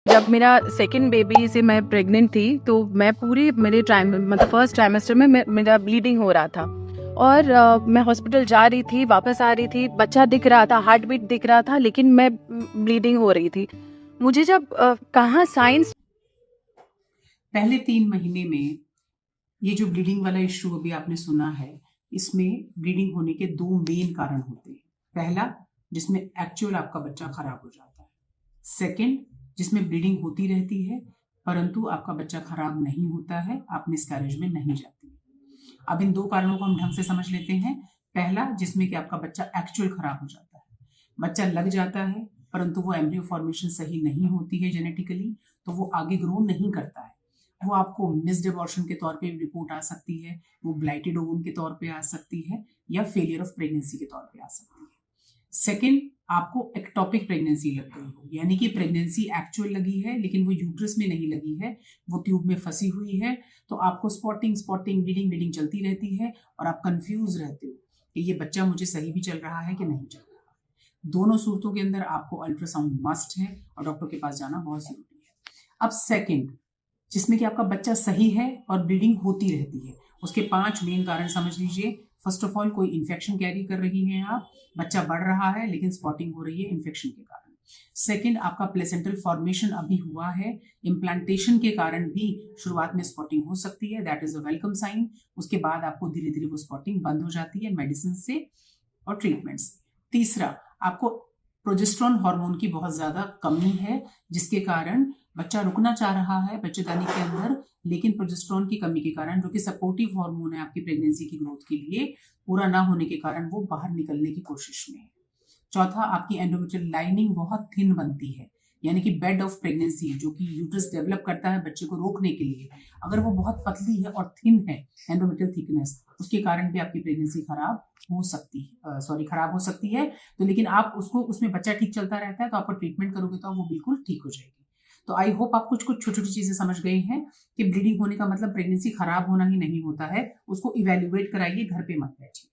जब मेरा second baby से मैं प्रेग्नेंट थी तो मैं पूरी मेरे फर्स्ट ट्राइमेस्टर में मेरा ब्लीडिंग हो रहा था और मैं हॉस्पिटल जा रही थी, वापस आ रही थी, बच्चा दिख रहा था, हार्ट बीट दिख रहा था, लेकिन मैं ब्लीडिंग हो रही थी। मुझे जब कहाँ साइंस पहले 3 महीने में ये जो ब्लीडिंग वाला इश्यू अभी आपने सुना है, इसमें ब्लीडिंग होने के 2 मेन कारण होते हैं। पहला, जिसमें एक्चुअल आपका बच्चा खराब हो जाता है। सेकंड, जिसमें ब्लीडिंग होती रहती है परंतु आपका बच्चा खराब नहीं होता है, आप मिसकैरेज में नहीं जाती। अब इन 2 कारणों को हम ढंग से समझ लेते हैं। पहला, जिसमें कि आपका बच्चा एक्चुअल खराब हो जाता है, बच्चा लग जाता है परंतु वो एम्ब्रियो फॉर्मेशन सही नहीं होती है जेनेटिकली, तो वो आगे ग्रो नहीं करता है। वो आपको मिस्ड अबॉर्शन के तौर पे रिपोर्ट आ सकती है, वो ब्लाइटेड ओवम के तौर पे आ सकती है, या फेलियर ऑफ प्रेगनेंसी के तौर पे आ सकती है। सेकंड, आपको एक्टोपिक प्रेगनेंसी लग गई हो, यानी कि प्रेगनेंसी एक्चुअल लगी है लेकिन वो यूट्रस में नहीं लगी है, वो ट्यूब में फंसी हुई है, तो आपको स्पॉटिंग ब्लीडिंग चलती रहती है और आप कंफ्यूज रहते हो कि ये बच्चा मुझे सही भी चल रहा है कि नहीं चल रहा है। दोनों सूरतों के अंदर आपको अल्ट्रासाउंड मस्ट है और डॉक्टर के पास जाना बहुत जरूरी है। अब सेकंड, जिसमें कि आपका बच्चा सही है और ब्लीडिंग होती रहती है, उसके 5 मेन कारण समझ लीजिए। फर्स्ट ऑफ ऑल, कोई इन्फेक्शन कैरी कर रही हैं आप, बच्चा बढ़ रहा है लेकिन स्पॉटिंग हो रही है इन्फेक्शन के कारण। सेकंड, आपका प्लेसेंटल फॉर्मेशन अभी हुआ है, इम्प्लांटेशन के कारण भी शुरुआत में स्पॉटिंग हो सकती है, that is a welcome sign. उसके बाद आपको धीरे धीरे वो स्पॉटिंग बंद हो जाती है मेडिसिन से और ट्रीटमेंट से। तीसरा, आपको प्रोजेस्टेरोन हार्मोन की बहुत ज्यादा कमी है, जिसके कारण बच्चा रुकना चाह रहा है बच्चेदानी के अंदर, लेकिन प्रोजेस्टेरोन की कमी के कारण, जो कि सपोर्टिव हार्मोन है आपकी प्रेगनेंसी की ग्रोथ के लिए, पूरा ना होने के कारण वो बाहर निकलने की कोशिश में है। चौथा, आपकी एंडोमेट्रियल लाइनिंग बहुत थिन बनती है, यानी कि बेड ऑफ प्रेगनेंसी जो कि यूट्रस डेवलप करता है बच्चे को रोकने के लिए, अगर वो बहुत पतली है और थिन है एंडोमेट्रियल थिकनेस, उसके कारण भी आपकी प्रेगनेंसी खराब हो सकती है। तो लेकिन आप उसमें बच्चा ठीक चलता रहता है, तो आप ट्रीटमेंट करोगे तो वो बिल्कुल ठीक हो जाएगी। तो आई होप आप कुछ कुछ छोटी छोटी चीजें समझ गए हैं कि ब्लीडिंग होने का मतलब प्रेगनेंसी खराब होना ही नहीं होता है। उसको इवेल्युएट कराइए, घर पे मत बैठिए।